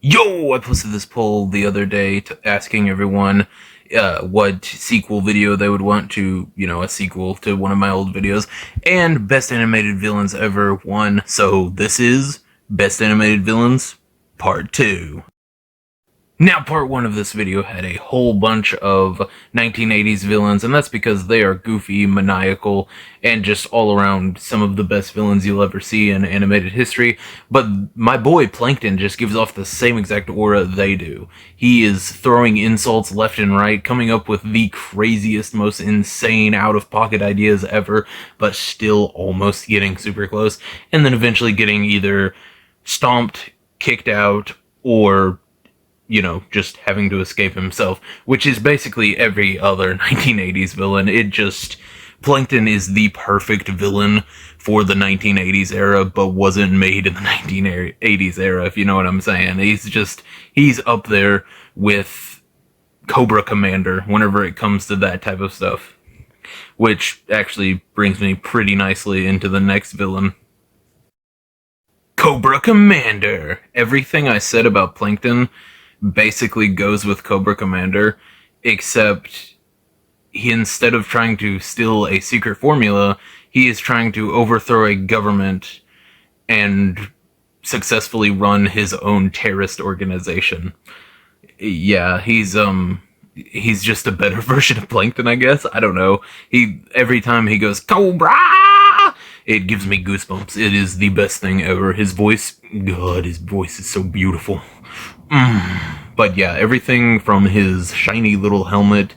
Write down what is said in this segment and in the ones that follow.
Yo, I posted this poll the other day asking everyone what sequel video they would want to, a sequel to one of my old videos. And Best Animated Villains Ever won. So this is Best Animated Villains Part 2. Now, part 1 of this video had a whole bunch of 1980s villains, and that's because they are goofy, maniacal, and just all around some of the best villains you'll ever see in animated history. But my boy Plankton just gives off the same exact aura they do. He is throwing insults left and right, coming up with the craziest, most insane, out-of-pocket ideas ever, but still almost getting super close, and then eventually getting either stomped, kicked out, or just having to escape himself, which is basically every other 1980s villain. Plankton is the perfect villain for the 1980s era, but wasn't made in the 1980s era, if you know what I'm saying. He's up there with Cobra Commander whenever it comes to that type of stuff. Which actually brings me pretty nicely into the next villain. Cobra Commander! Everything I said about Plankton basically goes with Cobra Commander, except instead of trying to steal a secret formula, he is trying to overthrow a government and successfully run his own terrorist organization. Yeah, he's just a better version of Plankton, I guess. I don't know. Every time he goes, Cobra! It gives me goosebumps. It is the best thing ever. His voice is so beautiful. But yeah, everything from his shiny little helmet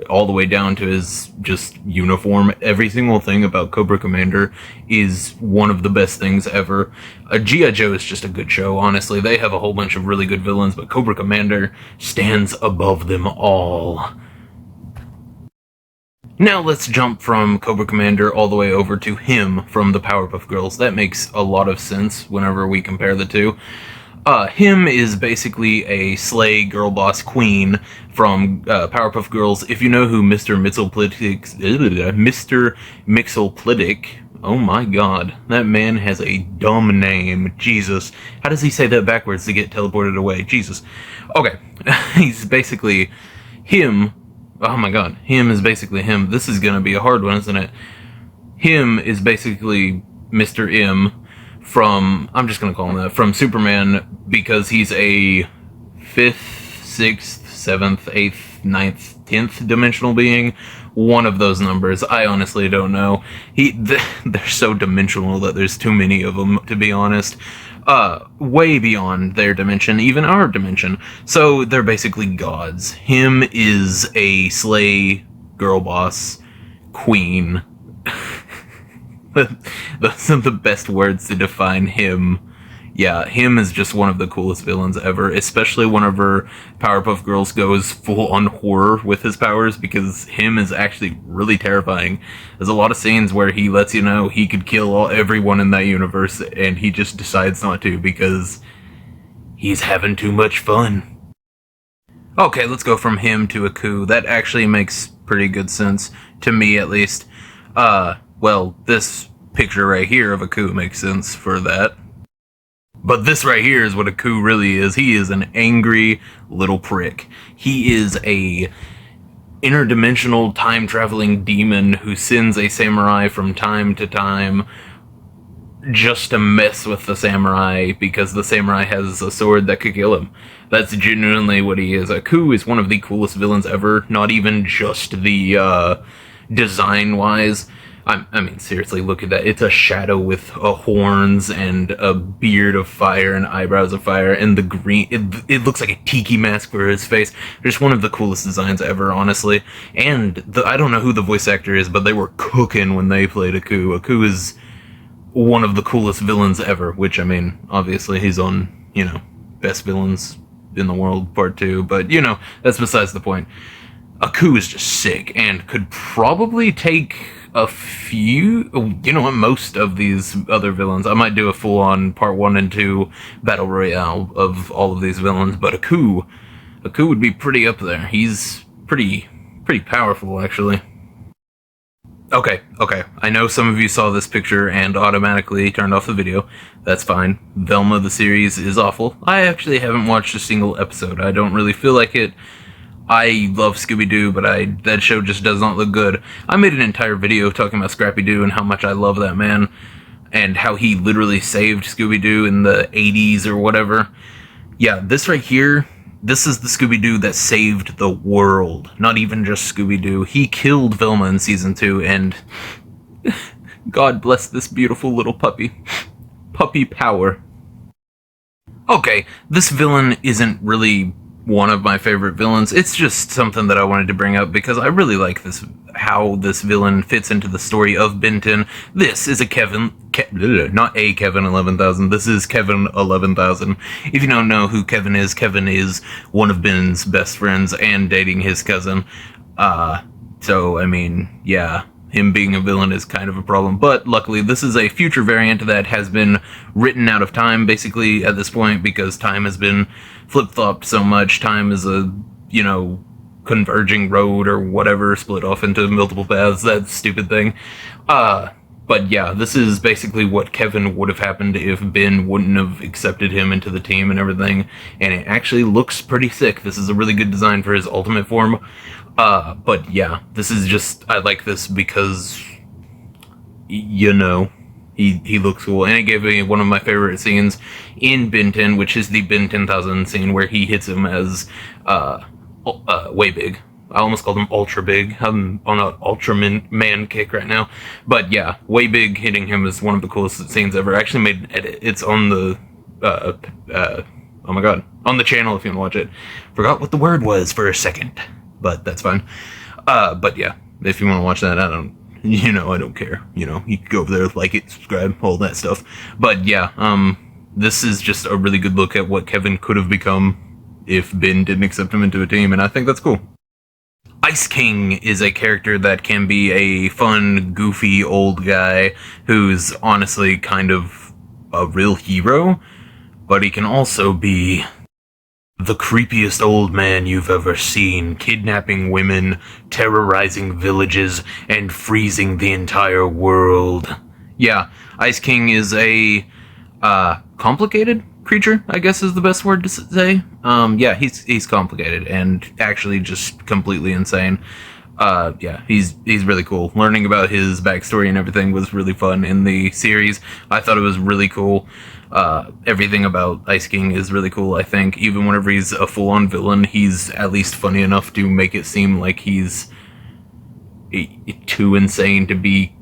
all the way down to his just uniform, every single thing about Cobra Commander is one of the best things ever. G.I. Joe is just a good show, honestly. They have a whole bunch of really good villains, but Cobra Commander stands above them all. Now let's jump from Cobra Commander all the way over to him from the Powerpuff Girls. That makes a lot of sense whenever we compare the two. Him is basically a slay girl boss queen from Powerpuff Girls. If you know who Mr. Mxyzptlk, oh my god, that man has a dumb name. Jesus. How does he say that backwards to get teleported away? Jesus. Okay, he's basically him. Oh my god, him is basically him. This is gonna be a hard one, isn't it? Him is basically Mr. M from, I'm just gonna call him that, from Superman, because he's a 5th, 6th, 7th, 8th, 9th, 10th dimensional being. One of those numbers. I honestly don't know. They're so dimensional that there's too many of them, to be honest. Way beyond their dimension, even our dimension. So they're basically gods. Him is a slay girl boss queen. Those are the best words to define him. Yeah, him is just one of the coolest villains ever, especially whenever Powerpuff Girls goes full-on horror with his powers, because him is actually really terrifying. There's a lot of scenes where he lets you know he could kill everyone in that universe, and he just decides not to because he's having too much fun. Okay, let's go from him to Aku. That actually makes pretty good sense, to me at least. Well, this picture right here of Aku makes sense for that. But this right here is what Aku really is. He is an angry little prick. He is a interdimensional time-traveling demon who sends a samurai from time to time just to mess with the samurai because the samurai has a sword that could kill him. That's genuinely what he is. Aku is one of the coolest villains ever, not even just the design-wise. I mean, seriously, look at that. It's a shadow with horns and a beard of fire and eyebrows of fire, and the green, it looks like a tiki mask for his face. Just one of the coolest designs ever, honestly. And I don't know who the voice actor is, but they were cooking when they played Aku. Aku is one of the coolest villains ever, which, I mean, obviously he's on, Best Villains in the World Part 2, but, that's besides the point. Aku is just sick, and could probably take a few, most of these other villains. I might do a full-on part 1 and 2 battle royale of all of these villains, but Aku would be pretty up there. He's pretty powerful, actually. Okay. I know some of you saw this picture and automatically turned off the video. That's fine. Velma the series is awful. I actually haven't watched a single episode. I don't really feel like it. I love Scooby-Doo, but that show just does not look good. I made an entire video talking about Scrappy-Doo and how much I love that man, and how he literally saved Scooby-Doo in the 80s or whatever. Yeah, this right here, this is the Scooby-Doo that saved the world. Not even just Scooby-Doo. He killed Velma in season 2, and God bless this beautiful little puppy. Puppy power. Okay, this villain isn't really one of my favorite villains. It's just something that I wanted to bring up because I really like how this villain fits into the story of Ben 10. This is not a Kevin 11,000. This is Kevin 11,000. If you don't know who Kevin is one of Ben's best friends and dating his cousin. So I mean, yeah, him being a villain is kind of a problem, but luckily this is a future variant that has been written out of time, basically, at this point, because time has been flip-flopped so much. Time is a, converging road or whatever, split off into multiple paths, that stupid thing. But yeah, this is basically what Kevin would have happened if Ben wouldn't have accepted him into the team and everything, and it actually looks pretty sick. This is a really good design for his ultimate form. But yeah, this is just, I like this because, he looks cool, and it gave me one of my favorite scenes in Ben 10, which is the Ben 10,000 scene where he hits him as, way big. I almost called him ultra big. I'm on an Ultraman kick right now. But yeah, way big hitting him is one of the coolest scenes ever. I actually made an edit. It's on the, oh my god, on the channel if you want to watch it. Forgot what the word was for a second, but that's fine. But yeah, if you want to watch that, I don't care. You can go over there, like it, subscribe, all that stuff. But yeah, this is just a really good look at what Kevin could have become if Ben didn't accept him into a team, and I think that's cool. Ice King is a character that can be a fun, goofy old guy who's honestly kind of a real hero, but he can also be the creepiest old man you've ever seen, kidnapping women, terrorizing villages, and freezing the entire world. Yeah, Ice King is a complicated creature, I guess is the best word to say. Yeah, he's complicated and actually just completely insane. Yeah, he's really cool. Learning about his backstory and everything was really fun in the series. I thought it was really cool. Everything about Ice King is really cool, I think. Even whenever he's a full-on villain, he's at least funny enough to make it seem like he's too insane to be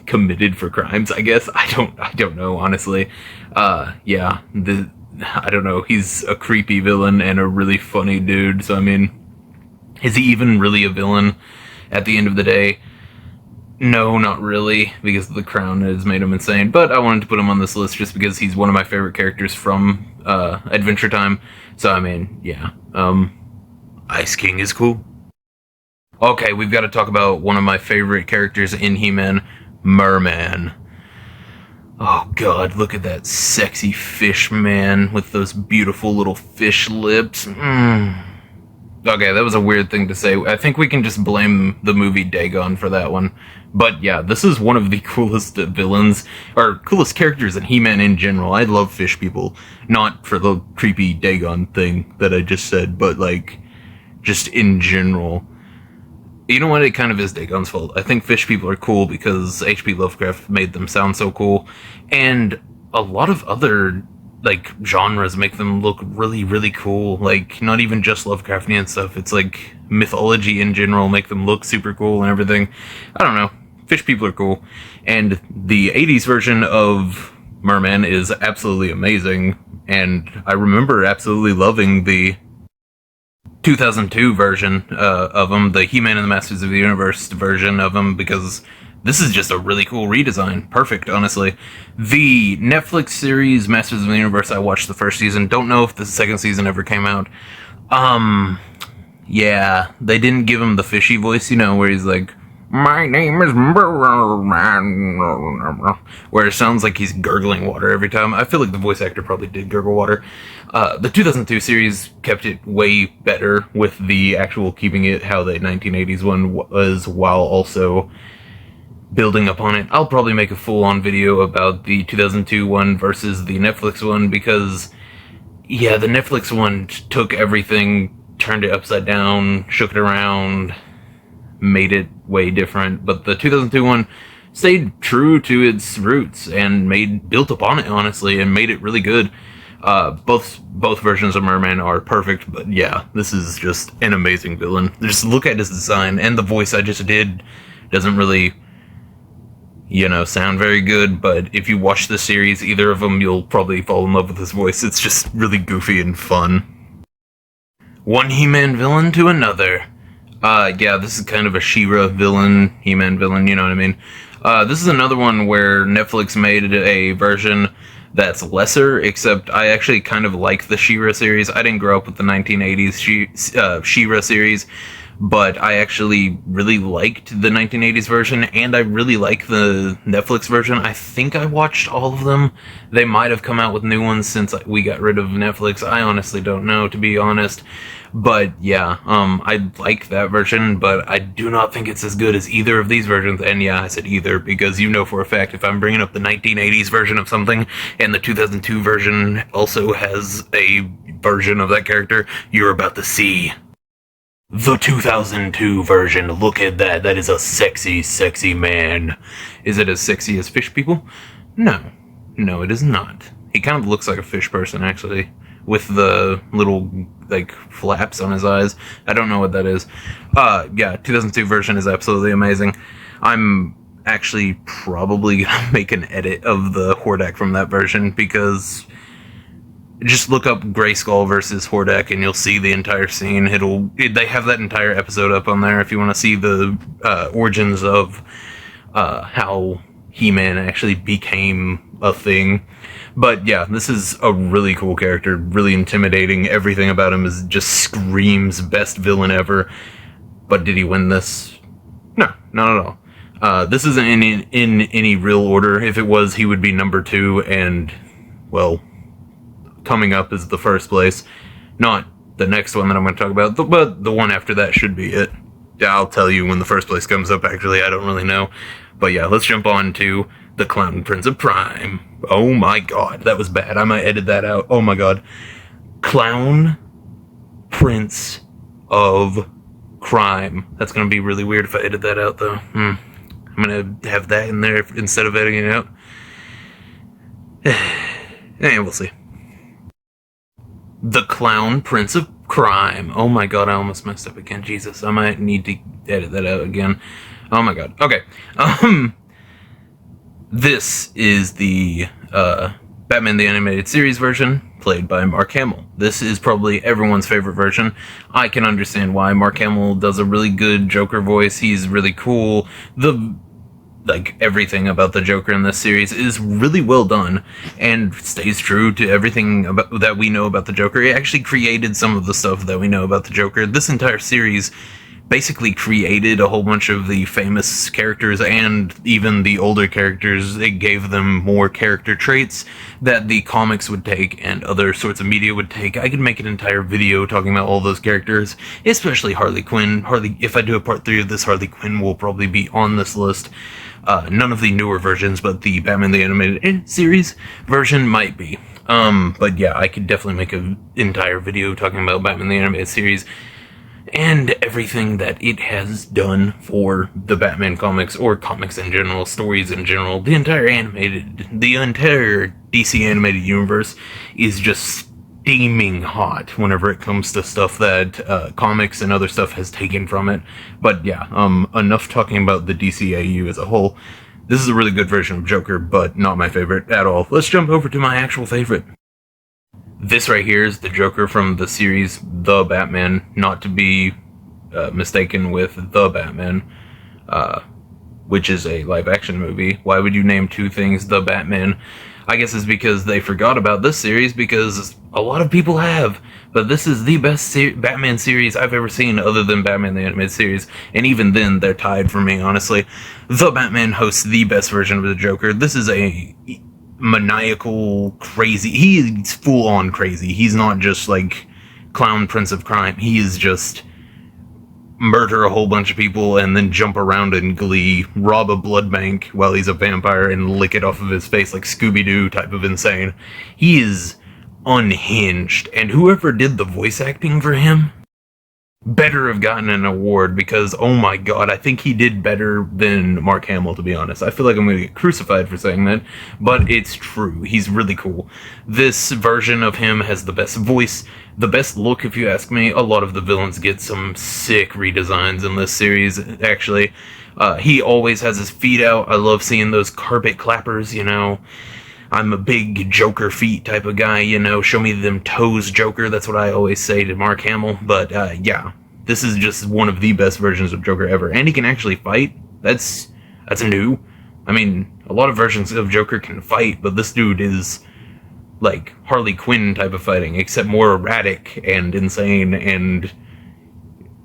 committed for crimes, I guess. I don't know, honestly. Yeah, I don't know. He's a creepy villain and a really funny dude, so I mean, is he even really a villain at the end of the day? No, not really, because the crown has made him insane, but I wanted to put him on this list just because he's one of my favorite characters from Adventure Time, so I mean, yeah, Ice King is cool. Okay, we've got to talk about one of my favorite characters in He-Man, Merman. Oh god, look at that sexy fish man with those beautiful little fish lips. Okay, that was a weird thing to say. I think we can just blame the movie Dagon for that one. But yeah, this is one of the coolest villains, or coolest characters in He-Man in general. I love fish people. Not for the creepy Dagon thing that I just said, but like, just in general. You know what? It kind of is Dagon's fault. I think fish people are cool because H.P. Lovecraft made them sound so cool. And a lot of other, like, genres make them look really, really cool. Like, not even just Lovecraftian stuff. It's like mythology in general make them look super cool and everything. I don't know. Fish people are cool. And the 80s version of Merman is absolutely amazing. And I remember absolutely loving the 2002 version of him, the He-Man and the Masters of the Universe version of him, because this is just a really cool redesign. Perfect, honestly. The Netflix series Masters of the Universe, I watched the first season. Don't know if the second season ever came out. Yeah, they didn't give him the fishy voice, where he's like, my name is where it sounds like he's gurgling water every time. I feel like the voice actor probably did gurgle water. The 2002 series kept it way better with the actual keeping it how the 1980s one was, while also building upon it, I'll probably make a full-on video about the 2002 one versus the Netflix one, because, yeah, the Netflix one took everything, turned it upside down, shook it around, made it way different, but the 2002 one stayed true to its roots and built upon it, honestly, and made it really good. Both versions of Merman are perfect, but yeah, this is just an amazing villain. Just look at his design, and the voice I just did doesn't really, sound very good, but if you watch the series, either of them, you'll probably fall in love with his voice. It's just really goofy and fun. One He-Man villain to another. Yeah, this is kind of a She-Ra villain, He-Man villain, you know what I mean? This is another one where Netflix made a version that's lesser, except I actually kind of like the She-Ra series. I didn't grow up with the 1980s She-Ra series, but I actually really liked the 1980s version, and I really like the Netflix version. I think I watched all of them. They might have come out with new ones since we got rid of Netflix. I honestly don't know, to be honest. But yeah, I like that version, but I do not think it's as good as either of these versions. And yeah, I said either, because you know for a fact if I'm bringing up the 1980s version of something, and the 2002 version also has a version of that character, you're about to see the 2002 version. Look at that. That is a sexy, sexy man. Is it as sexy as fish people? No. No, it is not. He kind of looks like a fish person, actually, with the little, flaps on his eyes. I don't know what that is. Yeah, 2002 version is absolutely amazing. I'm actually probably gonna make an edit of the Hordak from that version, because just look up Grayskull versus Hordak and you'll see the entire scene. They have that entire episode up on there if you want to see the origins of how He-Man actually became a thing. But yeah, this is a really cool character, really intimidating. Everything about him just screams best villain ever. But did he win this? No, not at all. This isn't in any real order. If it was, he would be number 2, and, well, coming up is the first place. Not the next one that I'm going to talk about, but the one after that should be it. Yeah, I'll tell you when the first place comes up, actually. I don't really know. But yeah, let's jump on to the Clown Prince of Crime. Oh my god, that was bad. I might edit that out. Oh my god. Clown Prince of Crime. That's going to be really weird if I edit that out, though. I'm going to have that in there instead of editing it out. And we'll see. The Clown Prince of Crime. Oh my god, I almost messed up again. Jesus, I might need to edit that out again. Oh my god. Okay. This is the Batman the Animated Series version, played by Mark Hamill. This is probably everyone's favorite version. I can understand why. Mark Hamill does a really good Joker voice. He's really cool. Everything about the Joker in this series is really well done and stays true to everything that we know about the Joker. It actually created some of the stuff that we know about the Joker. This entire series basically created a whole bunch of the famous characters and even the older characters. It gave them more character traits that the comics would take and other sorts of media would take. I could make an entire video talking about all those characters, especially Harley Quinn. If I do a part 3 of this, Harley Quinn will probably be on this list. None of the newer versions, but the Batman the Animated Series version might be. But yeah, I could definitely make an entire video talking about Batman the Animated Series and everything that it has done for the Batman comics, or comics in general, stories in general. The entire DC animated universe is just steaming hot whenever it comes to stuff that comics and other stuff has taken from it. But yeah, enough talking about the DCAU as a whole. This is a really good version of Joker, but not my favorite at all. Let's jump over to my actual favorite. This right here is the Joker from the series The Batman, not to be mistaken with The Batman, which is a live-action movie. Why would you name two things The Batman? I guess it's because they forgot about this series, because a lot of people have. But this is the best Batman series I've ever seen, other than Batman the Animated Series. And even then, they're tied for me, honestly. The Batman hosts the best version of the Joker. This is a maniacal, crazy... He's full-on crazy. He's not just, like, Clown Prince of Crime. He is just murder a whole bunch of people and then jump around in glee, rob a blood bank while he's a vampire and lick it off of his face like Scooby-Doo type of insane. He is unhinged, and whoever did the voice acting for him better have gotten an award, because oh my god, I think he did better than Mark Hamill, to be honest. I feel like I'm gonna get crucified for saying that, but it's true. He's really cool. This version of him has the best voice, the best look, if you ask me. A lot of the villains get some sick redesigns in this series, actually. He always has his feet out. I love seeing those carpet clappers, you know. I'm a big Joker feet type of guy, you know, show me them toes, Joker. That's what I always say to Mark Hamill. But yeah, this is just one of the best versions of Joker ever. And he can actually fight. That's new. I mean, a lot of versions of Joker can fight, but this dude is like Harley Quinn type of fighting, except more erratic and insane and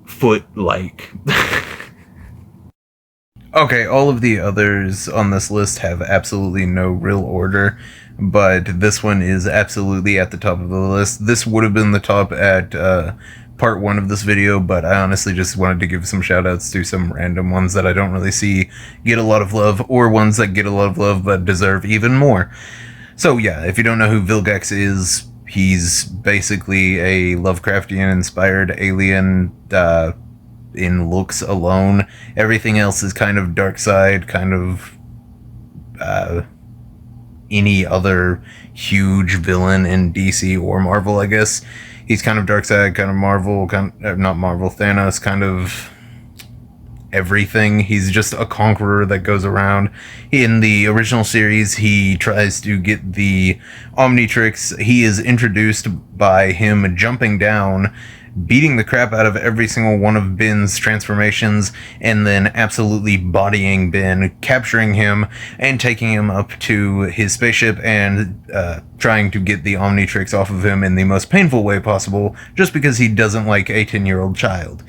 foot-like. Okay, all of the others on this list have absolutely no real order, but this one is absolutely at the top of the list. This would have been the top at part 1 of this video, but I honestly just wanted to give some shoutouts to some random ones that I don't really see get a lot of love, or ones that get a lot of love but deserve even more. So yeah, if you don't know who Vilgax is, he's basically a Lovecraftian-inspired alien, in looks alone. Everything else is kind of Darkseid, kind of any other huge villain in DC or Marvel, I guess. He's kind of Darkseid, kind of Marvel, not Marvel, Thanos, kind of everything. He's just a conqueror that goes around. In the original series, he tries to get the Omnitrix. He is introduced by him jumping down, beating the crap out of every single one of Ben's transformations, and then absolutely bodying Ben, capturing him, and taking him up to his spaceship and trying to get the Omnitrix off of him in the most painful way possible, just because he doesn't like a 10-year-old child.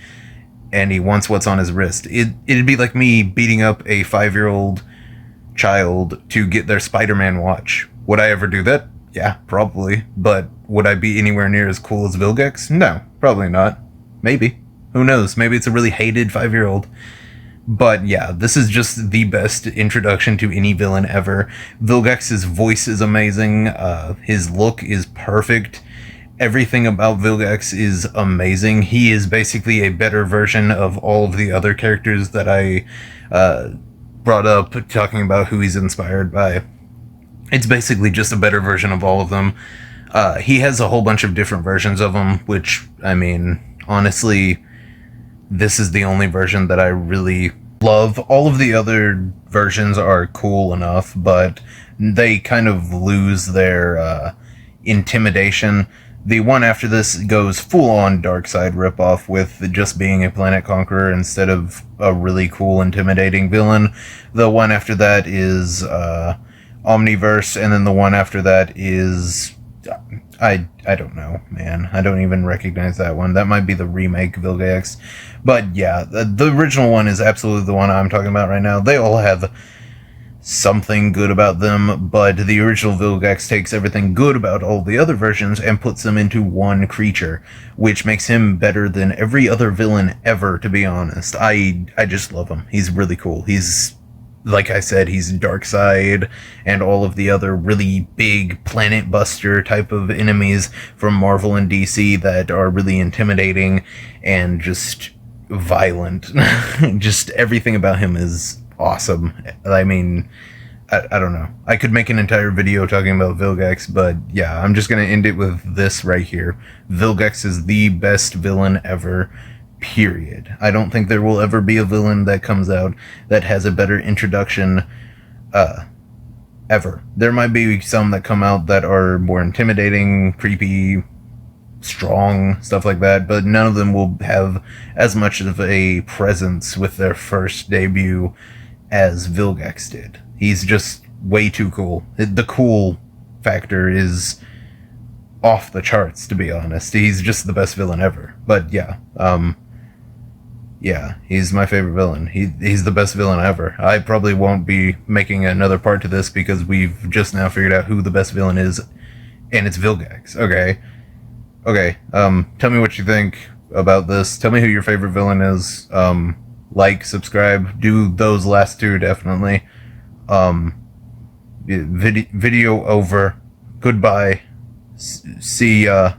And he wants what's on his wrist. It'd be like me beating up a 5-year-old child to get their Spider-Man watch. Would I ever do that? Yeah, probably. But would I be anywhere near as cool as Vilgax? No, probably not. Maybe. Who knows? Maybe it's a really hated 5-year-old. But yeah, this is just the best introduction to any villain ever. Vilgax's voice is amazing. His look is perfect. Everything about Vilgax is amazing. He is basically a better version of all of the other characters that I brought up, talking about who he's inspired by. It's basically just a better version of all of them. He has a whole bunch of different versions of them, which, I mean, honestly, this is the only version that I really love. All of the other versions are cool enough, but they kind of lose their intimidation. The one after this goes full-on Darkseid ripoff, with just being a planet conqueror instead of a really cool, intimidating villain. The one after that is Omniverse, and then the one after that is... I don't know, man. I don't even recognize that one. That might be the remake Vilgax. But yeah, the original one is absolutely the one I'm talking about right now. They all have something good about them, but the original Vilgax takes everything good about all the other versions and puts them into one creature, which makes him better than every other villain ever, to be honest. I just love him. He's really cool. He's, like I said, he's Darkseid and all of the other really big planet buster type of enemies from Marvel and DC that are really intimidating and just violent. Just everything about him is awesome. I mean, I don't know. I could make an entire video talking about Vilgax, but yeah, I'm just gonna end it with this right here. Vilgax is the best villain ever, period. I don't think there will ever be a villain that comes out that has a better introduction ever. There might be some that come out that are more intimidating, creepy, strong, stuff like that, but none of them will have as much of a presence with their first debut as Vilgax did. He's just way too cool. The cool factor is off the charts, to be honest. He's just the best villain ever. But yeah, yeah, he's my favorite villain. He's the best villain ever. I probably won't be making another part to this because we've just now figured out who the best villain is, and it's Vilgax. Okay, tell me what you think. about this. Tell me who your favorite villain is. Like, subscribe, do those last two definitely. Video over. Goodbye. See ya.